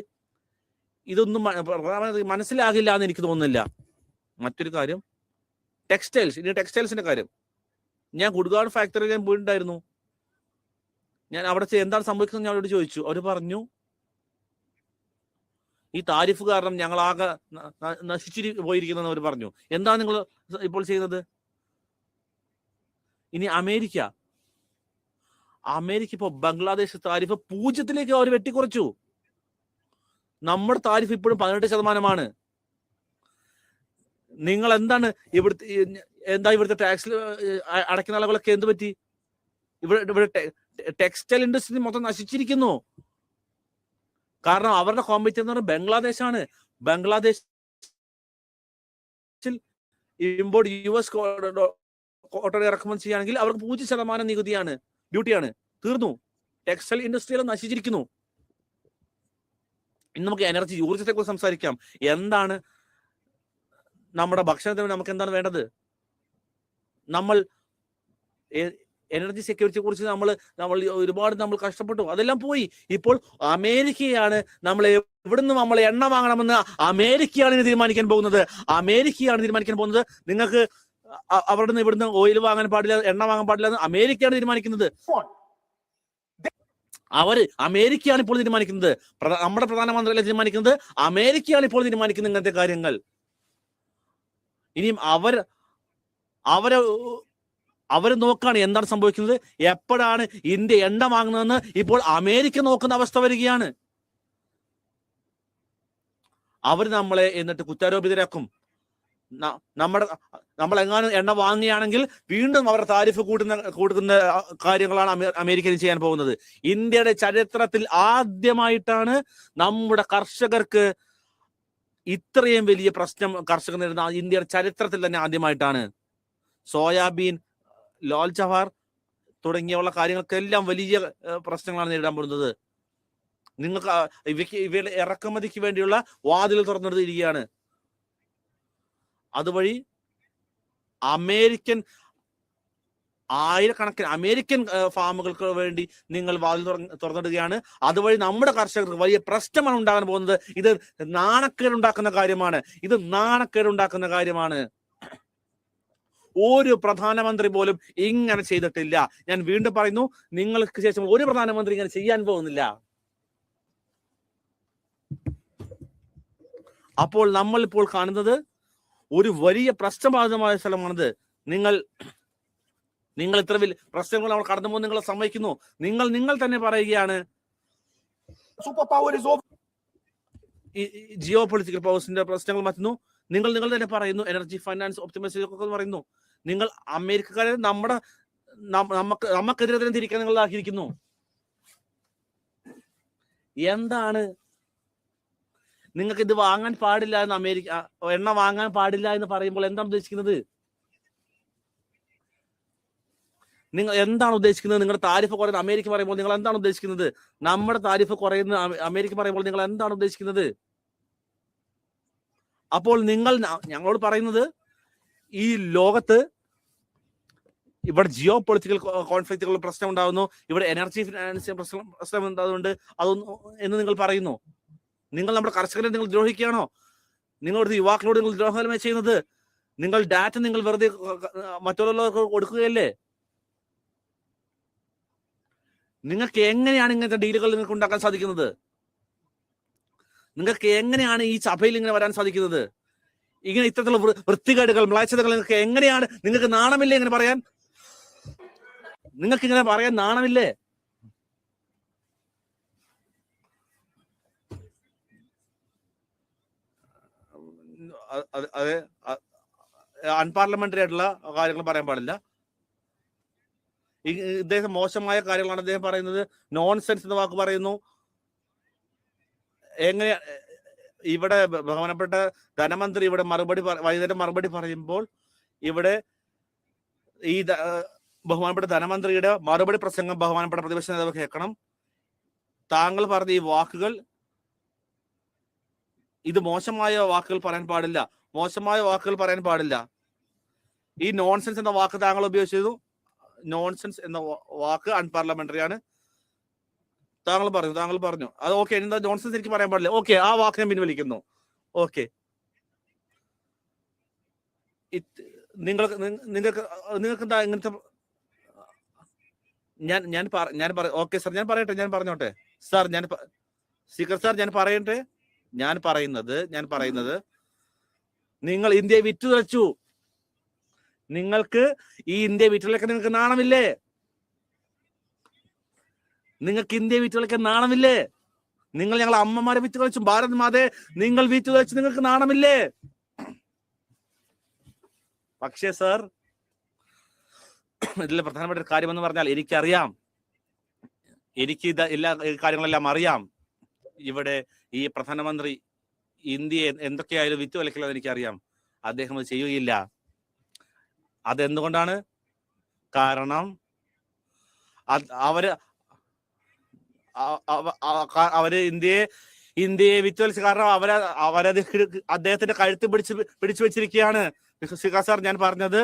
ഇതൊന്നും പ്രധാനമന്ത്രി മനസ്സിലാകില്ല എന്ന് എനിക്ക് തോന്നുന്നില്ല. മറ്റൊരു കാര്യം, ടെക്സ്റ്റൈൽസിന്റെ കാര്യം. ഞാൻ ഗുഡ്ഗാർഡ് ഫാക്ടറിയിൽ ഞാൻ പോയിട്ടുണ്ടായിരുന്നു. ഞാൻ അവിടെ എന്താണ് സംഭവിക്കുന്നത് ഞാൻ അവരോട് ചോദിച്ചു. അവർ പറഞ്ഞു, ഈ താരിഫ് കാരണം ഞങ്ങൾ ആകെ നശിച്ചു പോയിരിക്കുന്നെന്ന് അവർ പറഞ്ഞു. എന്താണ് നിങ്ങൾ ഇപ്പോൾ ചെയ്യുന്നത്? ഇനി അമേരിക്ക ഇപ്പോൾ ബംഗ്ലാദേശ് താരിഫ് 0 അവർ വെട്ടിക്കുറച്ചു. നമ്മുടെ താരിഫ് ഇപ്പോഴും 18%. നിങ്ങൾ എന്താണ് ഇവിടുത്തെ ടാക്സിൽ അടയ്ക്കുന്ന ആളുകളൊക്കെ എന്ത് പറ്റി? ഇവിടെ ടെക്സ്റ്റൈൽ ഇൻഡസ്ട്രി മൊത്തം നശിച്ചിരിക്കുന്നു. കാരണം അവരുടെ കോമ്പറ്റീറ്റർ എന്ന് പറഞ്ഞാൽ ബംഗ്ലാദേശാണ്. ബംഗ്ലാദേശിൽ ഇമ്പോർട്ട് US കോട്ടൺ ഇറക്കുമതി ചെയ്യുകയാണെങ്കിൽ അവർക്ക് 0% നികുതിയാണ്, ഡ്യൂട്ടിയാണ്. തീർന്നു. ടെക്സ്റ്റൈൽ ഇൻഡസ്ട്രിയെല്ലാം നശിച്ചിരിക്കുന്നു. ഇനി നമുക്ക് ഊർജ്ജത്തെ കുറിച്ച് സംസാരിക്കാം. എന്താണ് നമ്മുടെ ഭക്ഷണത്തിന് നമുക്ക് എന്താണ് വേണ്ടത്? നമ്മൾ എനർജി സെക്യൂരിറ്റിയെ കുറിച്ച് നമ്മൾ ഒരുപാട് കഷ്ടപ്പെട്ടു. അതെല്ലാം പോയി. ഇപ്പോൾ അമേരിക്കയാണ് നമ്മൾ എണ്ണ വാങ്ങണമെന്ന് അമേരിക്കയാണ് തീരുമാനിക്കാൻ പോകുന്നത്. നിങ്ങൾക്ക് അവരുടെ നിന്ന് ഇവിടുന്ന് ഓയിൽ വാങ്ങാൻ പാടില്ല, എണ്ണ വാങ്ങാൻ പാടില്ല എന്ന് അമേരിക്കയാണ് തീരുമാനിക്കുന്നത്. അമേരിക്കയാണ് ഇപ്പോൾ തീരുമാനിക്കുന്നത്. നമ്മുടെ പ്രധാനമന്ത്രിയല്ല തീരുമാനിക്കുന്നത്, അമേരിക്കയാണ് ഇപ്പോൾ തീരുമാനിക്കുന്നത് ഇങ്ങനത്തെ കാര്യങ്ങൾ. ഇനിയും അവര് നോക്കാണ് എന്താണ് സംഭവിക്കുന്നത്. എപ്പോഴാണ് ഇന്ത്യ എണ്ണ വാങ്ങുന്നതെന്ന് ഇപ്പോൾ അമേരിക്ക നോക്കുന്ന അവസ്ഥ വരികയാണ്. അവർ നമ്മളെ എന്നിട്ട് കുറ്റാരോപിതരാക്കും. നമ്മൾ എങ്ങാനും എണ്ണ വാങ്ങുകയാണെങ്കിൽ വീണ്ടും അവരുടെ താരിഫ് കൂട്ടുന്ന കാര്യങ്ങളാണ് അമേരിക്കയിൽ ചെയ്യാൻ പോകുന്നത്. ഇന്ത്യയുടെ ചരിത്രത്തിൽ ആദ്യമായിട്ടാണ് നമ്മുടെ കർഷകർക്ക് ഇത്രയും വലിയ പ്രശ്നം കർഷകർ നേരിടുന്ന ഇന്ത്യയുടെ ചരിത്രത്തിൽ തന്നെ ആദ്യമായിട്ടാണ്. സോയാബീൻ, ലോൽ ജവാർ തുടങ്ങിയുള്ള കാര്യങ്ങൾക്കെല്ലാം വലിയ പ്രശ്നങ്ങളാണ് നേരിടാൻ പോകുന്നത്. നിങ്ങൾക്ക് ഇവയുടെ ഇറക്കുമതിക്ക് വേണ്ടിയുള്ള വാതിൽ തുറന്നെടുത്തിരിക്കുകയാണ്. അതുവഴി ആയിരക്കണക്കിന് അമേരിക്കൻ ഫാമുകൾക്ക് വേണ്ടി നിങ്ങൾ വാതിൽ തുറന്നിടുകയാണ്. അതുവഴി നമ്മുടെ കർഷകർക്ക് വലിയ പ്രശ്നമാണ് ഉണ്ടാകാൻ പോകുന്നത്. ഇത് നാണക്കേടുണ്ടാക്കുന്ന കാര്യമാണ്. ഒരു പ്രധാനമന്ത്രി പോലും ഇങ്ങനെ ചെയ്തിട്ടില്ല. ഞാൻ വീണ്ടും പറയുന്നു, നിങ്ങൾക്ക് ശേഷം ഒരു പ്രധാനമന്ത്രി ഇങ്ങനെ ചെയ്യാൻ പോകുന്നില്ല. അപ്പോൾ നമ്മൾ ഇപ്പോൾ കാണുന്നത് ഒരു വലിയ പ്രശ്നബാധിതമായ സ്ഥലമാണിത്. നിങ്ങൾ ഇത്ര വലിയ പ്രശ്നങ്ങൾ നമ്മൾ കടന്നു പോകുമ്പോൾ നിങ്ങളെ സമ്മതിക്കുന്നു. നിങ്ങൾ തന്നെ പറയുകയാണ് ജിയോ പൊളിറ്റിക്കൽ പവേഴ്സിന്റെ പ്രശ്നങ്ങൾ മാറ്റുന്നു. നിങ്ങൾ തന്നെ പറയുന്നു എനർജി ഫൈനാൻസ് ഒപ്റ്റിമൈസേഷൻ ഒക്കെ പറയുന്നു. നിങ്ങൾ അമേരിക്കക്കാരെ നമുക്കെതിരെ തന്നെ തിരിക്കാൻ നിങ്ങൾ ആക്കിയിരിക്കുന്നു. എന്താണ് നിങ്ങൾക്ക് ഇത് വാങ്ങാൻ പാടില്ല എന്ന് എണ്ണ വാങ്ങാൻ പാടില്ല എന്ന് പറയുമ്പോൾ എന്താണ് ഉദ്ദേശിക്കുന്നത്? നിങ്ങൾ എന്താണ് ഉദ്ദേശിക്കുന്നത്? നിങ്ങളുടെ താരിഫ് കുറയുന്ന അമേരിക്ക പറയുമ്പോൾ നിങ്ങൾ എന്താണ് ഉദ്ദേശിക്കുന്നത്? നമ്മുടെ താരിഫ് കുറയുന്ന അമേരിക്ക പറയുമ്പോൾ നിങ്ങൾ എന്താണ് ഉദ്ദേശിക്കുന്നത്? അപ്പോൾ നിങ്ങൾ ഞങ്ങളോട് പറയുന്നത് ഈ ലോകത്ത് ഇവിടെ ജിയോ പൊളിറ്റിക്കൽ കോൺഫ്ലിക്റ്റുകൾ പ്രശ്നം ഉണ്ടാകുന്നു, ഇവിടെ എനർജി ഫിനാൻഷ്യൽ പ്രശ്നം ഉണ്ടാകുന്നുണ്ട് അതൊന്നും എന്ന് നിങ്ങൾ പറയുന്നു. നിങ്ങൾ നമ്മുടെ കർഷകരെ നിങ്ങൾ ദ്രോഹിക്കുകയാണോ? നിങ്ങളുടെ യുവാക്കളോട് നിങ്ങൾ ദ്രോഹമേ ചെയ്യുന്നത്? നിങ്ങൾ ഡാറ്റ നിങ്ങൾ വെറുതെ മറ്റുള്ളവർക്ക് കൊടുക്കുകയല്ലേ? നിങ്ങൾക്ക് എങ്ങനെയാണ് ഇങ്ങനത്തെ ഡീലുകൾ നിങ്ങൾക്ക് ഉണ്ടാക്കാൻ സാധിക്കുന്നത്? നിങ്ങൾക്ക് എങ്ങനെയാണ് ഈ സഭയിൽ ഇങ്ങനെ വരാൻ സാധിക്കുന്നത്? ഇങ്ങനെ ഇത്തരത്തിലുള്ള വൃത്തികേടുകൾ മ്ലേച്ഛതകൾ നിങ്ങൾക്ക് എങ്ങനെയാണ്? നിങ്ങൾക്ക് നാണമില്ലേ ഇങ്ങനെ പറയാൻ? നിങ്ങൾക്ക് ഇങ്ങനെ പറയാൻ നാണമില്ലേ? അതെ, അൺപാർലമെന്ററി ആയിട്ടുള്ള കാര്യങ്ങൾ പറയാൻ പാടില്ല. ഇദ്ദേഹം മോശമായ കാര്യങ്ങളാണ് അദ്ദേഹം പറയുന്നത്. നോൺസെൻസ് എന്ന വാക്ക് പറയുന്നു. എങ്ങനെ ഇവിടെ ബഹുമാനപ്പെട്ട ധനമന്ത്രി ഇവിടെ വൈകുന്നേരം മറുപടി പറയുമ്പോൾ ഇവിടെ ഈ ബഹുമാനപ്പെട്ട ധനമന്ത്രിയുടെ മറുപടി പ്രസംഗം ബഹുമാനപ്പെട്ട പ്രതിപക്ഷ നേതാവ് കേൾക്കണം. താങ്കൾ പറഞ്ഞ ഈ വാക്കുകൾ, ഇത് മോശമായ വാക്കുകൾ പറയാൻ പാടില്ല, മോശമായ വാക്കുകൾ പറയാൻ പാടില്ല. ഈ നോൺസെൻസ് എന്ന വാക്ക് താങ്കൾ ഉപയോഗിച്ചതു. നോൺസെൻസ് എന്ന വാക്ക് അൺപാർലമെന്ററി ആണ്. താങ്കൾ പറഞ്ഞു അത് ഓക്കെ. എന്താ നോൺസെൻസ് എനിക്ക് പറയാൻ പാടില്ല? ഓക്കെ, ആ വാക്ക് ഞാൻ പിൻവലിക്കുന്നു. ഓക്കെ, നിങ്ങൾക്ക് എന്താ ഇങ്ങനത്തെ? ഓക്കെ സാർ, ഞാൻ പറഞ്ഞോട്ടെ സാർ. സ്പീക്കർ സാർ, ഞാൻ പറയുന്നത് നിങ്ങൾ ഇന്ത്യയെ വിറ്റുതച്ചു. നിങ്ങൾക്ക് ഈ ഇന്ത്യ വിറ്റുകളൊക്കെ നിങ്ങൾക്ക് നാണമില്ലേ? നിങ്ങൾക്ക് ഇന്ത്യ വിറ്റുകളൊക്കെ നാണമില്ലേ? നിങ്ങൾ ഞങ്ങൾ അമ്മമാരെ വിറ്റ് കളിച്ചു. ഭാരത് മാതയെ നിങ്ങൾ വിറ്റ് കളിച്ചു. നിങ്ങൾക്ക് നാണമില്ലേ? പക്ഷേ സാർ, ഇതിലെ പ്രധാനപ്പെട്ട ഒരു കാര്യമെന്ന് പറഞ്ഞാൽ എനിക്കറിയാം, എനിക്ക് എല്ലാ കാര്യങ്ങളെല്ലാം അറിയാം. ഇവിടെ ഈ പ്രധാനമന്ത്രി ഇന്ത്യയെ എന്തൊക്കെയായാലും വിറ്റ് കളിക്കലോ എനിക്കറിയാം. അദ്ദേഹം അത് ചെയ്യുകയില്ല. അതെന്തുകൊണ്ടാണ്? കാരണം അവര് ഇന്ത്യയെ വിറ്റുവലിച്ച കാരണം അവരത് അദ്ദേഹത്തിന്റെ കഴുത്ത് പിടിച്ചു വെച്ചിരിക്കുകയാണ്. സാർ, ഞാൻ പറഞ്ഞത്,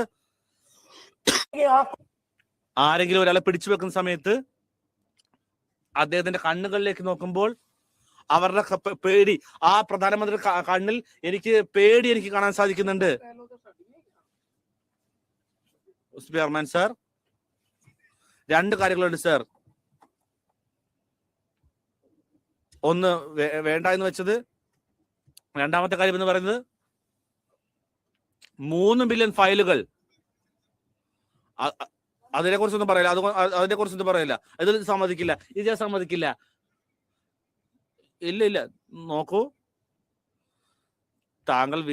ആരെങ്കിലും ഒരാളെ പിടിച്ചു വെക്കുന്ന സമയത്ത് അദ്ദേഹത്തിന്റെ കണ്ണുകളിലേക്ക് നോക്കുമ്പോൾ അവരുടെ പേടി, ആ പ്രധാനമന്ത്രി കണ്ണിൽ എനിക്ക് കാണാൻ സാധിക്കുന്നുണ്ട്. ചെയർമാൻ സാർ, രണ്ട് കാര്യങ്ങളുണ്ട് സാർ. ഒന്ന് വേണ്ട എന്ന് വെച്ചത്. രണ്ടാമത്തെ കാര്യം എന്ന് പറയുന്നത് 3 ബില്യൺ ഫയലുകൾ. അതിനെ കുറിച്ചൊന്നും പറയില്ല. ഇതിൽ സമ്മതിക്കില്ല, ഇത് ഞാൻ സമ്മതിക്കില്ല. ഇല്ല, നോക്കൂ, താങ്കൾക്ക്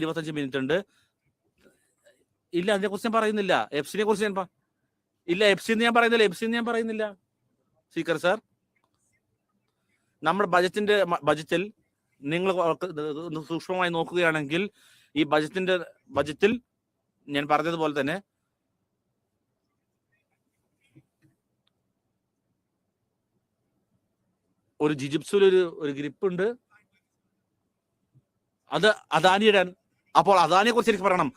25 മിനിറ്റ് ഉണ്ട്. ഇല്ല, അതിനെ കുറിച്ച് ഞാൻ പറയുന്നില്ല. എഫ്സിനെ കുറിച്ച് ഞാൻ പറയുന്നില്ല. സ്പീക്കർ സാർ, നമ്മുടെ ബജറ്റിൽ നിങ്ങൾ സൂക്ഷ്മമായി നോക്കുകയാണെങ്കിൽ ഈ ബജറ്റിൽ ഞാൻ പറഞ്ഞതുപോലെ തന്നെ ഒരു ജിജിപ്സിൽ ഒരു ഗ്രിപ്പ് ഉണ്ട്. അത് അദാനിയുടെ. അപ്പോൾ അദാനിയെ കുറിച്ച് എനിക്ക് പറയണം.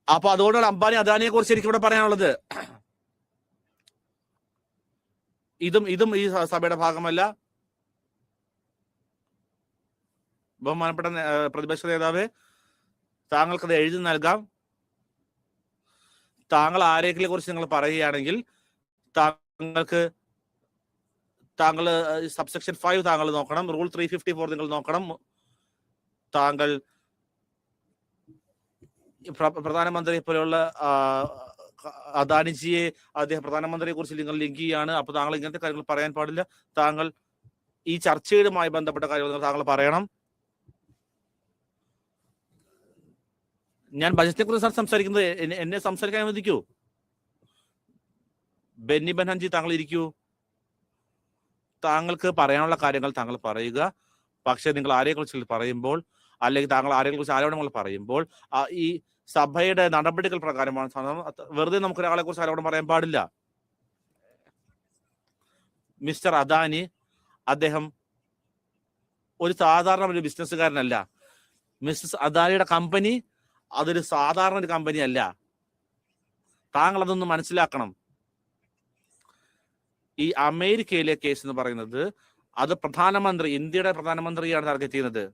അപ്പൊ അതുകൊണ്ടാണ് അദാനിയെ കുറിച്ച് എനിക്ക് ഇവിടെ പറയാനുള്ളത്. ഇതും ഈ സഭയുടെ ഭാഗമല്ല. ബഹുമാനപ്പെട്ട പ്രതിപക്ഷ നേതാവ്, താങ്കൾക്കത് എഴുതി നൽകാം. താങ്കൾ ആരെങ്കിലും കുറിച്ച് നിങ്ങൾ പറയുകയാണെങ്കിൽ താങ്കൾ സബ്സെക്ഷൻ 5 താങ്കൾ നോക്കണം, റൂൾ 354 നിങ്ങൾ നോക്കണം. താങ്കൾ പ്രധാനമന്ത്രിയെ പോലെയുള്ള അദാനിജിയെ, അദ്ദേഹം പ്രധാനമന്ത്രിയെ കുറിച്ച് നിങ്ങൾ ലിങ്ക് ചെയ്യാണ്. അപ്പൊ താങ്കൾ ഇങ്ങനത്തെ കാര്യങ്ങൾ പറയാൻ പാടില്ല. താങ്കൾ ഈ ചർച്ചയുമായി ബന്ധപ്പെട്ട കാര്യങ്ങൾ താങ്കൾ പറയണം. ഞാൻ ബജറ്റിനെ കുറിച്ച് സംസാരിക്കുന്നത്, എന്നെ സംസാരിക്കാൻ അനുവദിക്കൂ. ബെന്നി ബെഹനാൻജി, താങ്കൾ ഇരിക്കൂ. താങ്കൾക്ക് പറയാനുള്ള കാര്യങ്ങൾ താങ്കൾ പറയുക. പക്ഷെ നിങ്ങൾ ആരെക്കുറിച്ച് പറയുമ്പോൾ, അല്ലെങ്കിൽ താങ്കൾ ആരെക്കുറിച്ച് ആരോപണങ്ങൾ പറയുമ്പോൾ, ഈ സഭയുടെ നടപടികൾ പ്രകാരമാണ്. വെറുതെ നമുക്ക് ഒരാളെ കുറിച്ച് ആരോടും പറയാൻ പാടില്ല. മിസ്റ്റർ അദാനി അദ്ദേഹം ഒരു സാധാരണ ഒരു ബിസിനസ്സുകാരനല്ല. മിസ്റ്റർ അദാനിയുടെ കമ്പനി അതൊരു സാധാരണ ഒരു കമ്പനി അല്ല. താങ്കൾ അതൊന്ന് മനസ്സിലാക്കണം. ഈ അമേരിക്കയിലെ കേസ് എന്ന് പറയുന്നത് അത് ഇന്ത്യയുടെ പ്രധാനമന്ത്രിയാണ് ടാർഗറ്റ് ചെയ്യുന്നത്.